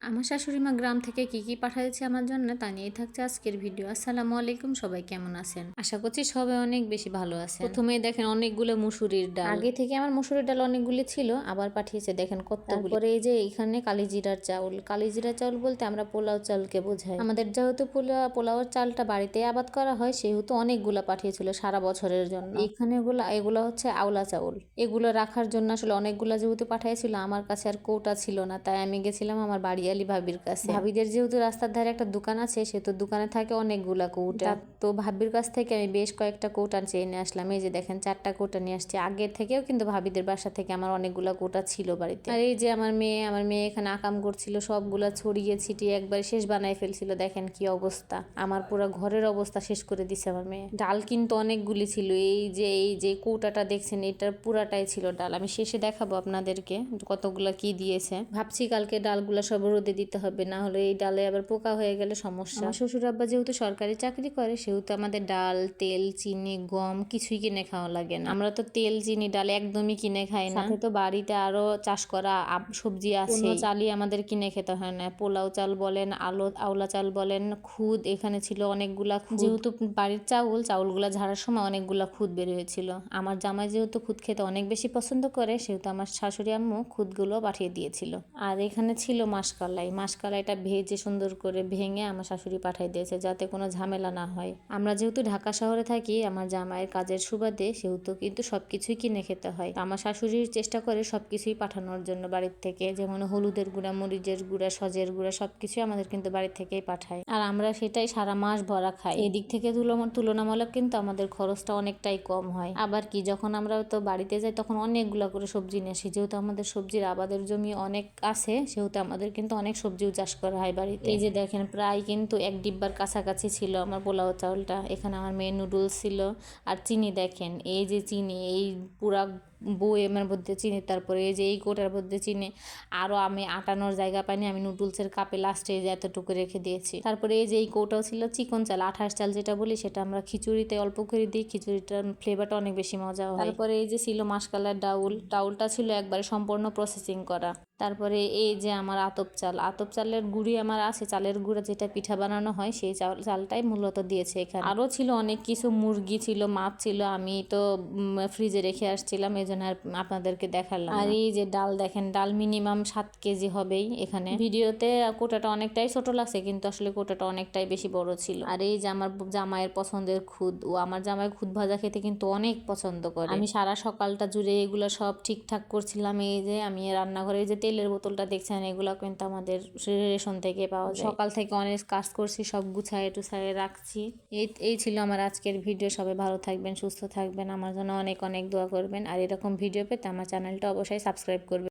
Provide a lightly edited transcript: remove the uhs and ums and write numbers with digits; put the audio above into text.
আমার শাশুড়ি মা গ্রাম থেকে কি কি পাঠিয়েছে আমার জন্য তা নিয়েই থাকছে আজকের ভিডিও। আসসালামু আলাইকুম, সবাই কেমন আছেন? আশা করছি সবাই অনেক বেশি ভালো আছেন। প্রথমেই দেখেন অনেকগুলো মুসুরির ডাল, আগে থেকে আমার মুসুরির ডাল অনেকগুলি ছিল, আবার পাঠিয়েছে দেখেন কতগুলো। তারপরে এই যে এখানে কালিজিরার চাউল, কালিজিরা চাউল বলতে আমরা পোলাও চালকে বোঝাই। আমাদের যেহেতু পোলাওর চালটা বাড়িতে আবাদ করা হয় সেহেতু অনেকগুলা পাঠিয়েছিল সারা বছরের জন্য। এখানে এগুলো হচ্ছে আওলা চাউল, এগুলো রাখার জন্য আসলে অনেকগুলা যেহেতু পাঠিয়েছিল আমার কাছে আর কৌটা ছিল না, তাই আমি গেছিলাম আমার বাড়ি ভাবির কাছে। ভাবিদের যেহেতু রাস্তার ধারে একটা দোকান আছে সেহেতু দোকানে থাকে অনেকগুলা কৌটা, তো ভাবির কাছ থেকে আমি বেশ কয়েকটা কৌটা চেয়ে নিয়ে আসলাম। এই যে দেখেন 4টা কৌটা নিয়ে আসছি। আগের থেকেও কিন্তু ভাবিদের বাসা থেকে আমার অনেকগুলা কৌটা ছিল বাড়িতে। আর এই যে আমার মেয়ে এখানে আকাম করছিল, সবগুলা ছড়িয়ে ছিটিয়ে একবারে শেষ বানায় ফেলছিল। দেখেন কি অবস্থা, আমার পুরো ঘরের অবস্থা শেষ করে দিছে আমার মেয়ে। ডাল কিন্তু অনেকগুলি ছিল, এই যে কৌটাটা দেখছেন এটার পুরাটাই ছিল ডাল। আমি শেষে দেখাবো আপনাদেরকে কতগুলা কি দিয়েছে। ভাবছি কালকে ডালগুলা সব রোদে দিতে হবে, না হলে এই ডালে আবার পোকা হয়ে গেলে সমস্যা। আমার শ্বশুর আব্বা যেহেতু সরকারি চাকরি করে সেহেতু আমাদের ডাল, তেল, চিনি, গম কিছুই কিনে খাওয়া লাগে না। আমরা তো তেল, চিনি, ডাল একদমই কিনে খাই না। সাথে তো বাড়িতে আরো চাষ করা সবজি আছে, কোনো চালই আমাদের কিনে খেতে হয় না। পোলাও চাল বলেন, আওলা চাল বলেন, খুদ এখানে ছিল অনেকগুলা খুদ। যেহেতু বাড়ির চাউলগুলা ঝাড়ার সময় অনেকগুলা খুদ বের হয়েছিল। আমার জামাই যেহেতু খুদ খেতে অনেক বেশি পছন্দ করে সেহেতু আমার শাশুড়ি আম্মু খুদগুলো পাঠিয়ে দিয়েছিল। আর এখানে ছিল মাসকালাইটা ভেজে সুন্দর করে ভেঙে আমার শাশুড়ি পাঠিয়ে দিয়েছে যাতে কোনো ঝামেলা না হয়। আমরা যেহেতু ঢাকা শহরে থাকি, আমার জামাইয়ের কাজের সুবাদে সেহেতু কিন্তু সবকিছুই কিনে খেতে হয়। আমার শাশুড়ির চেষ্টা করে সবকিছুই পাঠানোর জন্য বাড়ির থেকে, যেমন হলুদের গুঁড়া, মরিচের গুঁড়া, সজের গুঁড়া সবকিছুই আমাদের কিন্তু বাড়ির থেকেই পাঠায়। আর আমরা সেটাই সারা মাস ভরা খাই। এদিক থেকে তুলনামূলক কিন্তু আমাদের খরচটা অনেকটাই কম হয়। আবার কি, যখন আমরা তো বাড়িতে যাই তখন অনেকগুলা করে সবজি নিয়ে আসি। যেহেতু আমাদের সবজির আবাদের জমি অনেক আছে সেহেতু আমাদের কিন্তু অনেক সবজিও চাষ করা হয় বাড়িতে। এই যে দেখেন প্রায় কিন্তু 1 ডিব্বার কাছাকাছি ছিল আমার পোলাও চাউলটা। এখানে আমার মেয়ে নুডলস ছিল। আর চিনি দেখেন, এই যে চিনি, এই পুরা বইয়ের মধ্যে চিনি, তারপরে এই যে এই কোটার মধ্যে চিনি। আরও আমি আটানোর জায়গা পাইনি, আমি নুডলসের কাপে লাস্টে যে এতটুকু রেখে দিয়েছি। তারপরে এই যে এই কৌটাও ছিল চিকন চাল, 28 চাল যেটা বলি, সেটা আমরা খিচুড়িতে অল্প করে দিই, খিচুড়িটার ফ্লেভারটা অনেক বেশি মজা হয়। তারপরে এই যে ছিল মাসকালার ডাউলটা ছিল একবারে সম্পূর্ণ প্রসেসিং করা। তারপরে এই যে আমার আতপ চালের গুঁড়ি আমার আছে, চালের গুঁড়া যেটা পিঠা বানানো হয় সেই চালটাই মূলত দিয়েছে এখানে। আরও ছিল অনেক কিছু, মুরগি ছিল, মাছ ছিল, আমি তো ফ্রিজে রেখে আসছিলাম এই জন্য আর আপনাদেরকে দেখালাম। আর এই যে ডাল দেখেন, ডাল মিনিমাম 7 কেজি হবেই এখানে। ভিডিওতে কোটাটা অনেকটাই ছোট লাগছে কিন্তু আসলে কোটাটা অনেকটাই বেশি বড় ছিল। আর এই যে আমার জামাইয়ের পছন্দের খুদ, ও আমার জামাই খুদ ভাজা খেতে কিন্তু অনেক পছন্দ করে। আমি সারা সকালটা জুড়ে এগুলো সব ঠিকঠাক করছিলাম। এই যে আমি রান্নাঘরে যে তেলের বোতলটা দেখছেন এগুলো কিন্তু আমাদের রেশন থেকে পাওয়া যায়। সকাল থেকে অনেক কাজ করছি, সব গুছায়ে টুছায়ে রাখছি। এই ছিল আমার আজকের ভিডিও। সবাই ভালো থাকবেন, সুস্থ থাকবেন, আমার জন্য অনেক অনেক দোয়া করবেন। আর এরকম ভিডিও পেতে আমার চ্যানেলটা অবশ্যই সাবস্ক্রাইব করবেন।